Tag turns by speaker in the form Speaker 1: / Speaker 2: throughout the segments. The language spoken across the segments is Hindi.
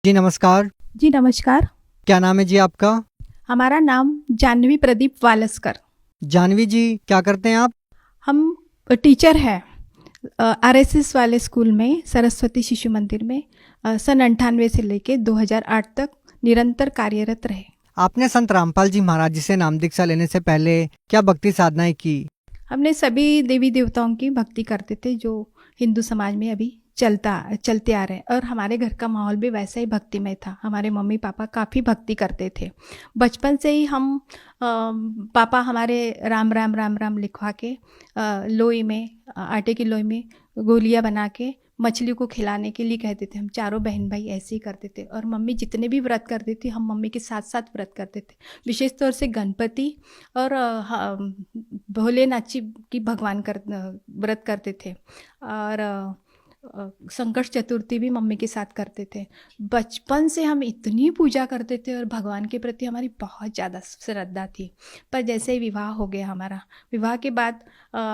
Speaker 1: जी नमस्कार।
Speaker 2: जी नमस्कार।
Speaker 1: क्या नाम है जी आपका?
Speaker 2: हमारा नाम जानवी प्रदीप वालस्कर।
Speaker 1: जानवी जी, क्या करते हैं आप?
Speaker 2: हम टीचर हैं आरएसएस वाले स्कूल में, सरस्वती शिशु मंदिर में सन 98 से लेके 2008 तक निरंतर कार्यरत रहे।
Speaker 1: आपने संत रामपाल जी महाराज जी से नाम दीक्षा लेने से पहले क्या भक्ति साधनाएं की?
Speaker 2: हमने सभी देवी देवताओं की भक्ति करते थे जो हिंदू समाज में अभी चलते आ रहे हैं, और हमारे घर का माहौल भी वैसा ही भक्तिमय था। हमारे मम्मी पापा काफ़ी भक्ति करते थे। बचपन से ही हम पापा हमारे राम राम राम राम लिखवा के लोई में, आटे की लोई में गोलियां बना के मछली को खिलाने के लिए कहते थे। हम चारों बहन भाई ऐसे ही करते थे, और मम्मी जितने भी व्रत करती थी हम मम्मी के साथ साथ व्रत करते थे। विशेष तौर से गणपति और भोलेनाथ जी की भगवान व्रत करते थे, और संकट चतुर्थी भी मम्मी के साथ करते थे। बचपन से हम इतनी पूजा करते थे और भगवान के प्रति हमारी बहुत ज़्यादा श्रद्धा थी। पर जैसे ही विवाह हो गया हमारा, विवाह के बाद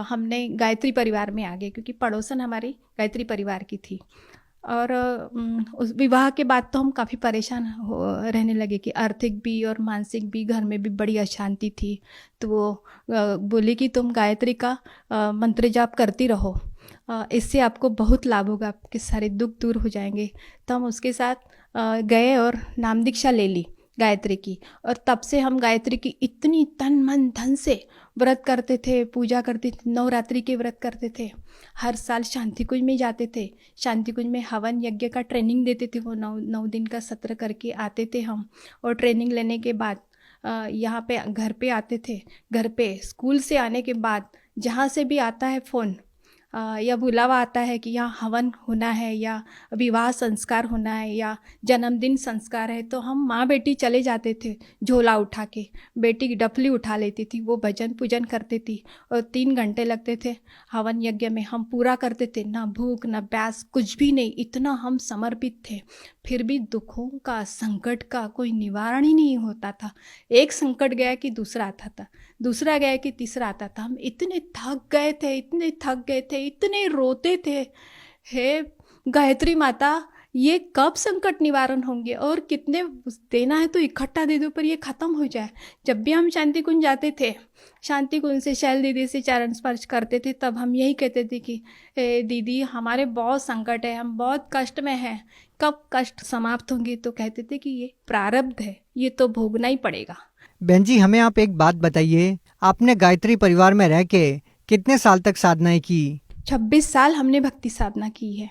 Speaker 2: हमने गायत्री परिवार में आ गए, क्योंकि पड़ोसन हमारी गायत्री परिवार की थी। और उस विवाह के बाद तो हम काफ़ी परेशान रहने लगे कि आर्थिक भी और मानसिक भी, घर में भी बड़ी अशांति थी। तो वो बोली कि तुम गायत्री का मंत्र जाप करती रहो, इससे आपको बहुत लाभ होगा, आपके सारे दुख दूर हो जाएंगे। तो हम उसके साथ गए और नाम दीक्षा ले ली गायत्री की। और तब से हम गायत्री की इतनी तन मन धन से व्रत करते थे, पूजा करते थे, नवरात्रि के व्रत करते थे। हर साल शांति कुंज में जाते थे। शांति कुंज में हवन यज्ञ का ट्रेनिंग देते थे। वो 9 दिन का सत्र करके आते थे हम, और ट्रेनिंग लेने के बाद यहाँ पे घर पे आते थे। घर पे स्कूल से आने के बाद जहाँ से भी आता है फ़ोन या बुलावा आता है कि यहाँ हवन होना है, या विवाह संस्कार होना है, या जन्मदिन संस्कार है, तो हम माँ बेटी चले जाते थे झोला उठा के। बेटी की डफली उठा लेती थी, वो भजन पूजन करती थी, और 3 घंटे लगते थे हवन यज्ञ में। हम पूरा करते थे, ना भूख ना प्यास, कुछ भी नहीं, इतना हम समर्पित थे। फिर भी दुखों का, संकट का कोई निवारण ही नहीं होता था। एक संकट गया कि दूसरा आता था, दूसरा गया कि तीसरा आता था। हम इतने थक गए थे, इतने थक गए थे, इतने रोते थे, हे गायत्री माता, ये कब संकट निवारण होंगे, और कितने देना है तो इकट्ठा दे दो, पर ये ख़त्म हो जाए। जब भी हम शांति कुंज जाते थे, शांति कुंज से शैल दीदी से चरण स्पर्श करते थे, तब हम यही कहते थे कि दीदी हमारे बहुत संकट है, हम बहुत कष्ट में हैं, कब कष्ट समाप्त होंगे। तो कहते थे कि ये प्रारब्ध है, ये तो भोगना ही पड़ेगा।
Speaker 1: बहन जी, हमें आप एक बात बताइए, आपने गायत्री परिवार में रह के कितने साल तक साधनाएं की?
Speaker 2: 26 साल हमने भक्ति साधना की है।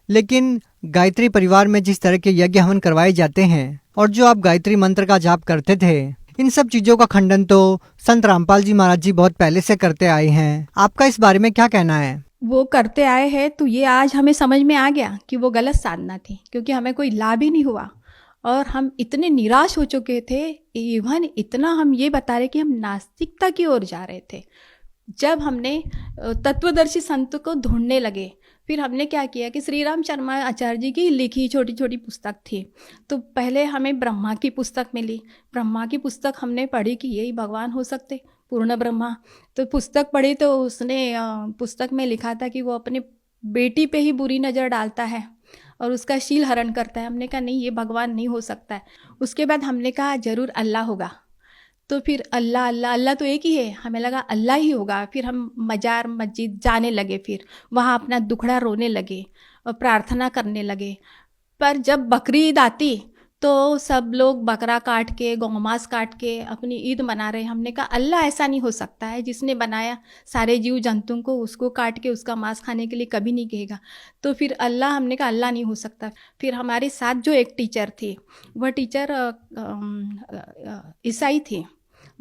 Speaker 1: लेकिन गायत्री परिवार में जिस तरह के यज्ञ हवन करवाए जाते हैं और जो आप गायत्री मंत्र का जाप करते थे, इन सब चीजों का खंडन तो संत रामपाल जी महाराज जी बहुत पहले से करते आए हैं। आपका इस बारे में क्या कहना है?
Speaker 2: वो करते आए हैं, तो ये आज हमें समझ में आ गया कि वो गलत साधना थी, क्योंकि हमें कोई लाभ ही नहीं हुआ, और हम इतने निराश हो चुके थे। इवन इतना हम ये बता रहे कि हम नास्तिकता की ओर जा रहे थे। जब हमने तत्वदर्शी संत को ढूंढने लगे, फिर हमने क्या किया कि श्री राम शर्मा आचार्य जी की लिखी छोटी छोटी पुस्तक थी, तो पहले हमें ब्रह्मा की पुस्तक मिली। ब्रह्मा की पुस्तक हमने पढ़ी कि यही भगवान हो सकते, पूर्ण ब्रह्मा। तो पुस्तक पढ़ी तो उसने पुस्तक में लिखा था कि वो अपने बेटी पे ही बुरी नज़र डालता है और उसका शील हरण करता है। हमने कहा नहीं, ये भगवान नहीं हो सकता है। उसके बाद हमने कहा ज़रूर अल्लाह होगा। तो फिर अल्लाह अल्लाह अल्लाह तो एक ही है, हमें लगा अल्लाह ही होगा। फिर हम मजार मस्जिद जाने लगे, फिर वहाँ अपना दुखड़ा रोने लगे और प्रार्थना करने लगे। पर जब बकरी ईद आती तो सब लोग बकरा काट के, गौमांस काट के अपनी ईद मना रहे। हमने कहा अल्लाह ऐसा नहीं हो सकता है, जिसने बनाया सारे जीव जंतुओं को, उसको काट के उसका मांस खाने के लिए कभी नहीं कहेगा। तो फिर अल्लाह, हमने कहा अल्लाह नहीं हो सकता। फिर हमारे साथ जो एक टीचर थी, वह टीचर ईसाई थी,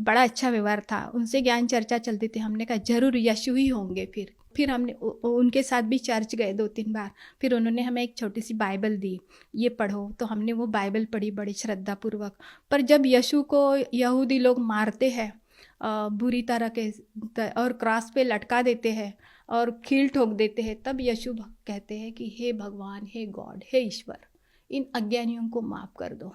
Speaker 2: बड़ा अच्छा व्यवहार था, उनसे ज्ञान चर्चा चलती थी। हमने कहा जरूर यीशु ही होंगे। फिर हमने उनके साथ भी चर्च गए 2-3 बार। फिर उन्होंने हमें एक छोटी सी बाइबल दी, ये पढ़ो। तो हमने वो बाइबल पढ़ी बड़ी श्रद्धापूर्वक। पर जब यीशु को यहूदी लोग मारते हैं बुरी तरह के, और क्रॉस पे लटका देते हैं और कील ठोक देते हैं, तब यीशु कहते हैं कि हे भगवान, हे गॉड, हे ईश्वर, इन अज्ञानियों को माफ़ कर दो।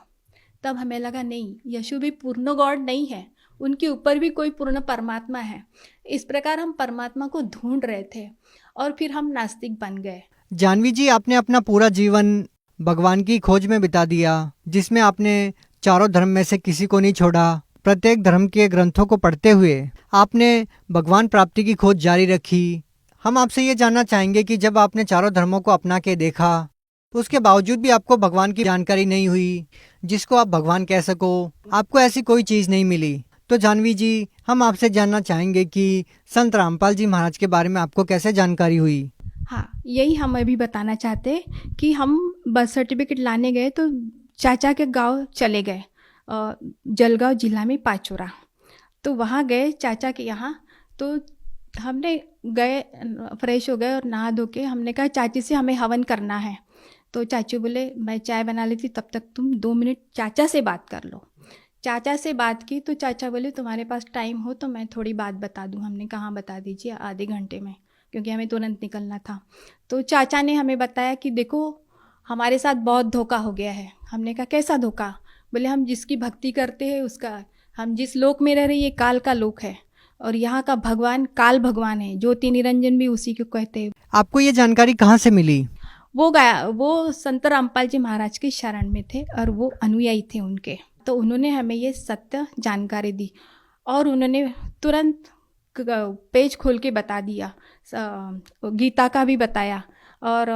Speaker 2: तब हमें लगा नहीं, यीशु भी पूर्ण गॉड नहीं है, उनके ऊपर भी कोई पूर्ण परमात्मा है। इस प्रकार हम परमात्मा को ढूंढ रहे थे, और फिर हम नास्तिक बन गए।
Speaker 1: जानवी जी, आपने अपना पूरा जीवन भगवान की खोज में बिता दिया, जिसमें आपने चारों धर्म में से किसी को नहीं छोड़ा। प्रत्येक धर्म के ग्रंथों को पढ़ते हुए आपने भगवान प्राप्ति की खोज जारी रखी। हम आपसे ये जानना चाहेंगे कि जब आपने चारों धर्मों को अपना के देखा, उसके बावजूद भी आपको भगवान की जानकारी नहीं हुई, जिसको आप भगवान कह सको, आपको ऐसी कोई चीज़ नहीं मिली। तो जानवी जी, हम आपसे जानना चाहेंगे कि संत रामपाल जी महाराज के बारे में आपको कैसे जानकारी हुई।
Speaker 2: हाँ, यही हम अभी बताना चाहते हैं कि हम बर्थ सर्टिफिकेट लाने गए तो चाचा के गांव चले गए, जलगांव जिला में पाचोरा। तो वहाँ गए चाचा के यहाँ, तो हमने गए, फ्रेश हो गए और नहा धो के हमने कहा चाची से हमें हवन करना है। तो चाचू बोले मैं चाय बना लेती, तब तक तुम 2 मिनट चाचा से बात कर लो। चाचा से बात की तो चाचा बोले तुम्हारे पास टाइम हो तो मैं थोड़ी बात बता दूं। हमने कहा बता दीजिए, आधे घंटे में, क्योंकि हमें तुरंत निकलना था। तो चाचा ने हमें बताया कि देखो हमारे साथ बहुत धोखा हो गया है। हमने कहा कैसा धोखा? बोले हम जिसकी भक्ति करते हैं उसका, हम जिस लोक में रह रहे ये काल का लोक है और यहाँ का भगवान काल भगवान है, ज्योति निरंजन भी उसी को कहते हैं।
Speaker 1: आपको ये जानकारी कहाँ से मिली?
Speaker 2: वो संत रामपाल जी महाराज के शरण में थे और वो अनुयायी थे उनके, तो उन्होंने हमें ये सत्य जानकारी दी और उन्होंने तुरंत पेज खोल के बता दिया, गीता का भी बताया और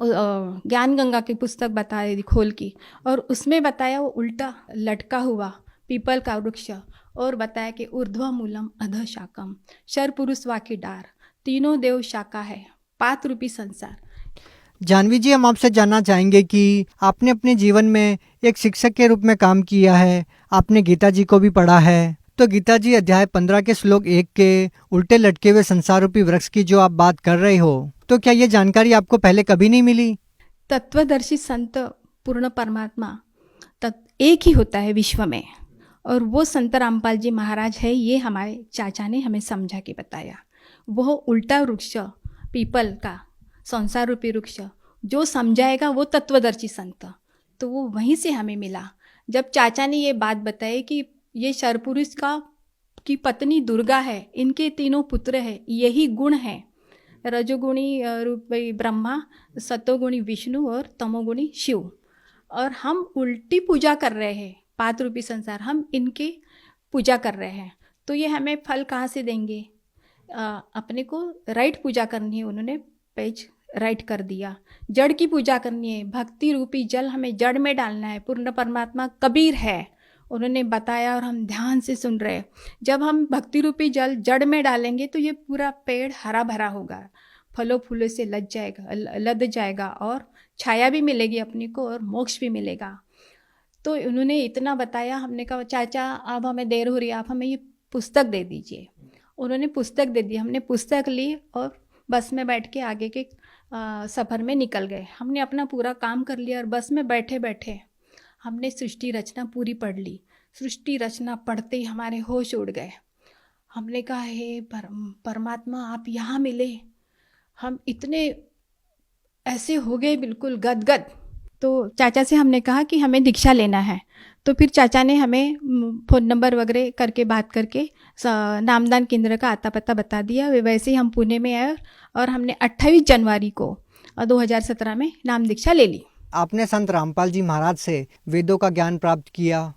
Speaker 2: ज्ञान गंगा की पुस्तक बता दी खोल की, और उसमें बताया वो उल्टा लटका हुआ पीपल का वृक्ष, और बताया कि ऊर्ध्व मूलम अध शाकम, शर पुरुष वाकी डार, तीनों देव शाखा है, पात रूपी संसार।
Speaker 1: जानवी जी, हम आपसे जानना चाहेंगे कि आपने अपने जीवन में एक शिक्षक के रूप में काम किया है, आपने गीता जी को भी पढ़ा है। तो गीता जी अध्याय 15 के श्लोक 1 के उल्टे लटके हुए संसार रूपी वृक्ष की जो आप बात कर रहे हो, तो क्या ये जानकारी आपको पहले कभी नहीं मिली?
Speaker 2: तत्वदर्शी संत पूर्ण परमात्मा एक ही होता है विश्व में, और वो संत रामपाल जी महाराज है, ये हमारे चाचा ने हमें समझा के बताया। वो उल्टा वृक्ष पीपल का संसार रूपी वृक्ष जो समझाएगा वो तत्वदर्शी संत, तो वो वहीं से हमें मिला। जब चाचा ने ये बात बताई कि ये शरपुरुष की पत्नी दुर्गा है, इनके तीनों पुत्र है, यही गुण है, रजोगुणी रूपी ब्रह्मा, सतोगुणी विष्णु और तमोगुणी शिव, और हम उल्टी पूजा कर रहे हैं, पात रूपी संसार, हम इनके पूजा कर रहे हैं, तो ये हमें फल कहाँ से देंगे? अपने को राइट पूजा करनी है, उन्होंने पेज राइट कर दिया। जड़ की पूजा करनी है, भक्ति रूपी जल हमें जड़ में डालना है, पूर्ण परमात्मा कबीर है, उन्होंने बताया और हम ध्यान से सुन रहे। जब हम भक्ति रूपी जल जड़ में डालेंगे तो ये पूरा पेड़ हरा भरा होगा, फलों फूलों से लद जाएगा और छाया भी मिलेगी अपने को और मोक्ष भी मिलेगा। तो उन्होंने इतना बताया। हमने कहा चाचा अब हमें देर हो रही है, आप हमें ये पुस्तक दे दीजिए। उन्होंने पुस्तक दे दी, हमने पुस्तक ली और बस में बैठ के आगे के सफ़र में निकल गए। हमने अपना पूरा काम कर लिया और बस में बैठे बैठे हमने सृष्टि रचना पूरी पढ़ ली। सृष्टि रचना पढ़ते ही हमारे होश उड़ गए। हमने कहा हे परमात्मा आप यहाँ मिले, हम इतने ऐसे हो गए बिल्कुल गदगद। तो चाचा से हमने कहा कि हमें दीक्षा लेना है, तो फिर चाचा ने हमें फ़ोन नंबर वगैरह करके बात करके नामदान केंद्र का आता पता बता दिया। वैसे ही हम पुणे में आए और हमने 28 जनवरी को 2017 में नाम दीक्षा ले ली।
Speaker 1: आपने संत रामपाल जी महाराज से वेदों का ज्ञान प्राप्त किया,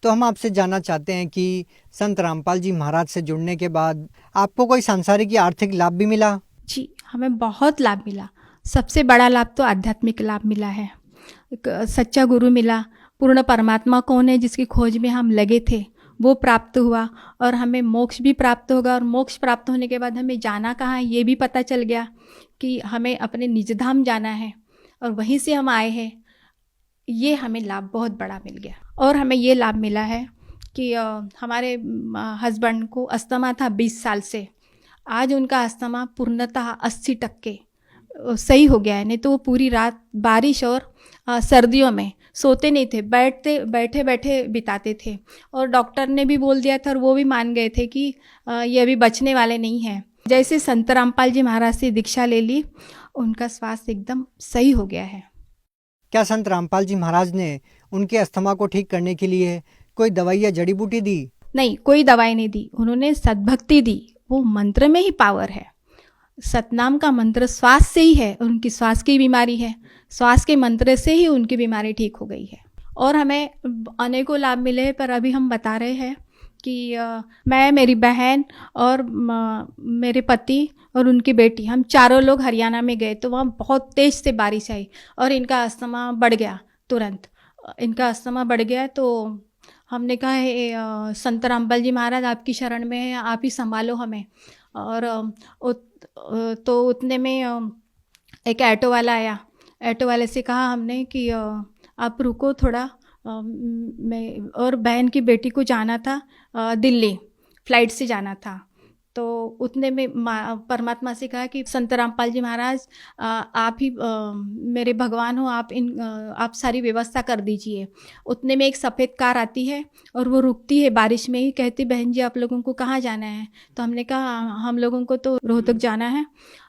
Speaker 1: तो हम आपसे जानना चाहते हैं कि संत रामपाल जी महाराज से जुड़ने के बाद आपको कोई सांसारिक या आर्थिक लाभ भी मिला?
Speaker 2: जी, हमें बहुत लाभ मिला। सबसे बड़ा लाभ तो आध्यात्मिक लाभ मिला है। एक सच्चा गुरु मिला, पूर्ण परमात्मा कौन है जिसकी खोज में हम लगे थे वो प्राप्त हुआ, और हमें मोक्ष भी प्राप्त होगा। और मोक्ष प्राप्त होने के बाद हमें जाना कहाँ है ये भी पता चल गया कि हमें अपने निज धाम जाना है और वहीं से हम आए हैं। ये हमें लाभ बहुत बड़ा मिल गया। और हमें ये लाभ मिला है कि हमारे हस्बैंड को अस्थमा था 20 साल से, आज उनका अस्थमा पूर्णतः 80% सही हो गया है। नहीं तो वो पूरी रात बारिश और सर्दियों में सोते नहीं थे, बैठे बैठे बिताते थे, और डॉक्टर ने भी बोल दिया था और वो भी मान गए थे कि ये अभी बचने वाले नहीं हैं। जैसे संत रामपाल जी महाराज से दीक्षा ले ली, उनका स्वास्थ्य एकदम सही हो गया है।
Speaker 1: क्या संत रामपाल जी महाराज ने उनके अस्थमा को ठीक करने के लिए कोई दवाई या जड़ी बूटी दी?
Speaker 2: नहीं, कोई दवाई नहीं दी, उन्होंने सद्भक्ति दी। वो मंत्र में ही पावर है। सतनाम का मंत्र श्वास से ही है, उनकी श्वास की बीमारी है श्वास के मंत्र से ही उनकी बीमारी ठीक हो गई है। और हमें अनेकों लाभ मिले हैं, पर अभी हम बता रहे हैं कि मैं, मेरी बहन और मेरे पति और उनकी बेटी, हम चारों लोग हरियाणा में गए तो वहाँ बहुत तेज़ से बारिश आई और इनका अस्थमा बढ़ गया। तुरंत इनका अस्थमा बढ़ गया तो हमने कहा है संत रामपाल जी महाराज आपकी शरण में है, आप ही संभालो हमें। और तो उतने में एक ऑटो वाला आया। ऑटो वाले से कहा हमने कि आप रुको थोड़ा, मैं और बहन की बेटी को जाना था दिल्ली, फ्लाइट से जाना था। तो उतने में परमात्मा से कहा कि संत रामपाल जी महाराज आप ही मेरे भगवान हो, आप सारी व्यवस्था कर दीजिए। उतने में एक सफ़ेद कार आती है और वो रुकती है बारिश में ही, कहती बहन जी आप लोगों को कहाँ जाना है? तो हमने कहा हम लोगों को तो रोहतक जाना है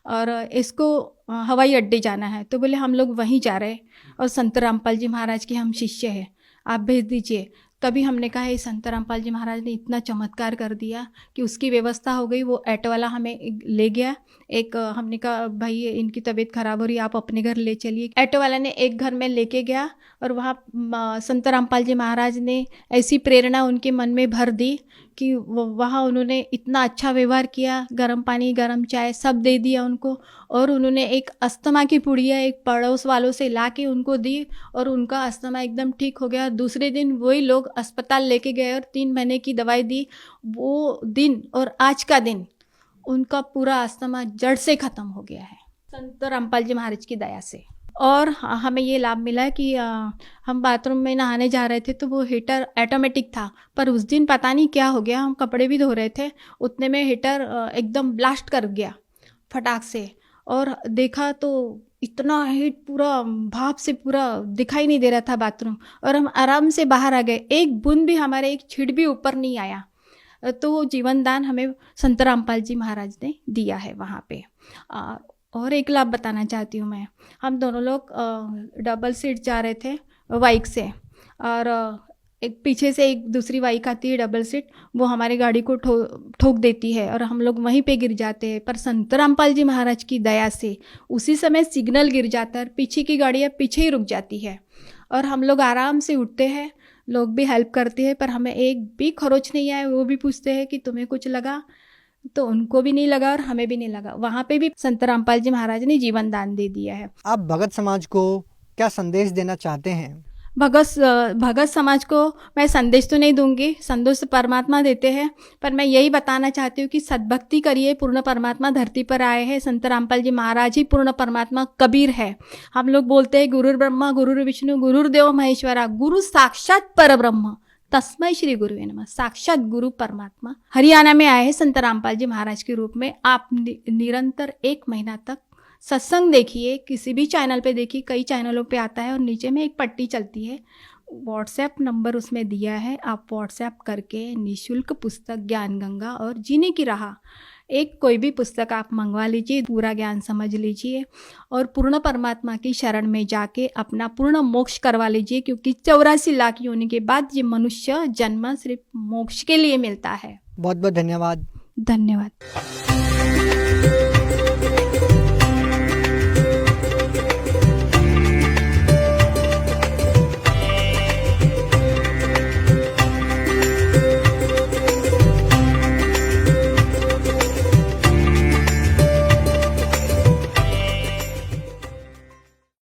Speaker 2: और इसको हवाई अड्डे जाना है। तो बोले हम लोग वहीं जा रहे हैं और संत रामपाल जी महाराज के हम शिष्य हैं, आप भेज दीजिए। तभी हमने कहा है संत रामपाल जी महाराज ने इतना चमत्कार कर दिया कि उसकी व्यवस्था हो गई। वो ऑटो वाला हमें ले गया। हमने कहा भाई इनकी तबीयत खराब हो रही है, आप अपने घर ले चलिए। ऑटो वाला ने एक घर में लेके गया और वहाँ संत रामपाल जी महाराज ने ऐसी प्रेरणा उनके मन में भर दी कि वहाँ उन्होंने इतना अच्छा व्यवहार किया, गर्म पानी गर्म चाय सब दे दिया उनको। और उन्होंने एक अस्थमा की पुड़िया एक पड़ोस वालों से ला के उनको दी और उनका अस्थमा एकदम ठीक हो गया। दूसरे दिन वही लोग अस्पताल लेके गए और 3 महीने की दवाई दी। वो दिन और आज का दिन उनका पूरा अस्थमा जड़ से ख़त्म हो गया है संत रामपाल जी महाराज की दया से। और हमें ये लाभ मिला कि हम बाथरूम में नहाने जा रहे थे तो वो हीटर ऑटोमेटिक था, पर उस दिन पता नहीं क्या हो गया, हम कपड़े भी धो रहे थे, उतने में हीटर एकदम ब्लास्ट कर गया फटाक से। और देखा तो इतना हीट पूरा भाप से पूरा दिखाई नहीं दे रहा था बाथरूम, और हम आराम से बाहर आ गए, एक बूंद भी हमारे एक छींट भी ऊपर नहीं आया। तो वो जीवन दान हमें संत रामपाल जी महाराज ने दिया है वहाँ पे। और एक लाभ बताना चाहती हूँ मैं। हम दोनों लोग डबल सीट जा रहे थे बाइक से, और एक पीछे से एक दूसरी बाइक आती है डबल सीट, वो हमारी गाड़ी को ठोक देती है और हम लोग वहीं पे गिर जाते हैं। पर संत रामपाल जी महाराज की दया से उसी समय सिग्नल गिर जाता है और पीछे की गाड़ियाँ पीछे ही रुक जाती है और हम लोग आराम से उठते हैं। लोग भी हेल्प करते हैं, पर हमें एक भी खरोच नहीं आया। वो भी पूछते हैं कि तुम्हें कुछ लगा? तो उनको भी नहीं लगा और हमें भी नहीं लगा। वहाँ पे भी संत रामपाल जी महाराज ने जीवन दान दे दिया है।
Speaker 1: आप भगत समाज को क्या संदेश देना चाहते हैं?
Speaker 2: भगत समाज को मैं संदेश तो नहीं दूंगी, संदेश परमात्मा देते हैं, पर मैं यही बताना चाहती हूँ कि सद्भक्ति करिए। पूर्ण परमात्मा धरती पर आए हैं, संत रामपाल जी महाराज ही पूर्ण परमात्मा कबीर है। हम लोग बोलते हैं गुरुर ब्रह्मा गुरुर विष्णु गुरुर्देव महेश्वरा, गुरु साक्षात परब्रह्म तस्मै श्री गुरुवे नमः। साक्षात गुरु परमात्मा हरियाणा में आए हैं संत रामपाल जी महाराज के रूप में। आप निरंतर 1 महीना तक सत्संग देखिए, किसी भी चैनल पे देखिए, कई चैनलों पे आता है और नीचे में एक पट्टी चलती है, व्हाट्सएप नंबर उसमें दिया है। आप व्हाट्सएप करके निःशुल्क पुस्तक ज्ञान गंगा और जीने की राह, एक कोई भी पुस्तक आप मंगवा लीजिए, पूरा ज्ञान समझ लीजिए और पूर्ण परमात्मा की शरण में जाके अपना पूर्ण मोक्ष करवा लीजिए। क्योंकि 84 लाख योनि के बाद ये मनुष्य जन्म सिर्फ मोक्ष के लिए मिलता है।
Speaker 1: बहुत बहुत धन्यवाद।
Speaker 2: धन्यवाद।